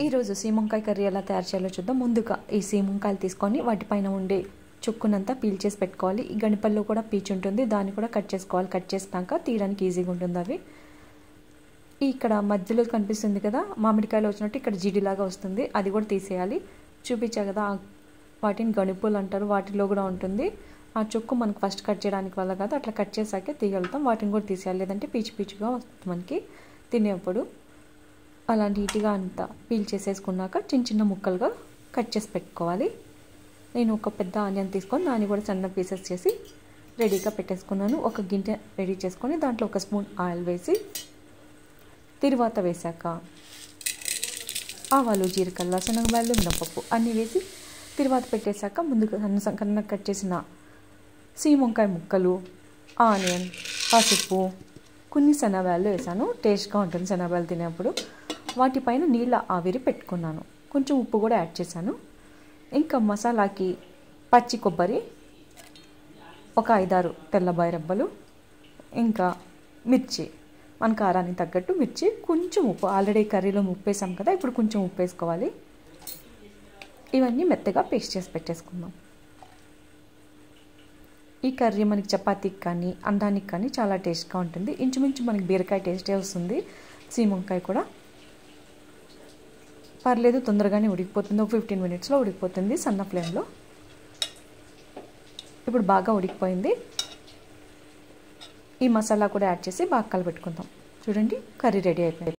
ఈరోజు సీమంకాయ కర్రీ ఎలా తయారు చేయాలో చూద్దాం. ముందుగా ఈ సీమంకాయలు తీసుకొని వాటిపైన ఉండే చుక్కునంతా పీల్ చేసి పెట్టుకోవాలి. ఈ గణపల్లో కూడా పీచు ఉంటుంది, దాన్ని కూడా కట్ చేసుకోవాలి. కట్ చేసినాక తీయడానికి ఈజీగా ఉంటుంది. అవి ఇక్కడ మధ్యలో కనిపిస్తుంది కదా మామిడికాయలు వచ్చినట్టు, ఇక్కడ జీడిలాగా వస్తుంది, అది కూడా తీసేయాలి. చూపించా కదా వాటిని గణిపులు అంటారు, వాటిలో కూడా ఉంటుంది. ఆ చుక్కు మనకు ఫస్ట్ కట్ చేయడానికి వల్ల కాదు, అట్లా కట్ చేసాకే తీయగలుగుతాం. వాటిని కూడా తీసేయాలి, లేదంటే పీచు పీచుగా వస్తుంది మనకి తినేప్పుడు. అలా నీట్గా అంతా పీల్ చేసేసుకున్నాక చిన్న చిన్న ముక్కలుగా కట్ చేసి పెట్టుకోవాలి. నేను ఒక పెద్ద ఆనియన్ తీసుకొని దాన్ని కూడా సన్న పీసెస్ చేసి రెడీగా పెట్టేసుకున్నాను. ఒక గిన్నె రెడీ చేసుకొని దాంట్లో ఒక స్పూన్ ఆయిల్ వేసి తిరువాత వేసాక ఆవాలు, జీలకర్ర, శనగబాయలు, మినపప్పు అన్నీ వేసి తిరువాత పెట్టేశాక ముందుగా సన్న కట్ చేసిన సీమంకాయ ముక్కలు, ఆనియన్, పసుపు, కొన్ని శనగబాయలు వేసాను. టేస్ట్గా ఉంటుంది శనగబాయలు తినేప్పుడు. వాటిపైన నీళ్ళ ఆవిరి పెట్టుకున్నాను. కొంచెం ఉప్పు కూడా యాడ్ చేశాను. ఇంకా మసాలాకి పచ్చి కొబ్బరి, ఒక 5-6 తెల్లబాయి రెబ్బలు, ఇంకా మిర్చి, మన కారానికి తగ్గట్టు మిర్చి, కొంచెం ఉప్పు. ఆల్రెడీ కర్రీలో ఉప్పు వేసాం కదా, ఇప్పుడు కొంచెం ఉప్పు వేసుకోవాలి. ఇవన్నీ మెత్తగా పేస్ట్ చేసి పెట్టేసుకుందాం. ఈ కర్రీ మనకి చపాతీకి కానీ అన్నానికి కానీ చాలా టేస్ట్గా ఉంటుంది. ఇంచుమించు మనకి బీరకాయ టేస్టే వస్తుంది. సీమంకాయ కూడా పర్లేదు, తొందరగానే ఉడికిపోతుంది. ఒక 15 మినిట్స్లో ఉడికిపోతుంది సన్న ఫ్లేమ్లో. ఇప్పుడు బాగా ఉడికిపోయింది. ఈ మసాలా కూడా యాడ్ చేసి బాగా కలపెట్టుకుందాం. చూడండి, కర్రీ రెడీ అయిపోయింది.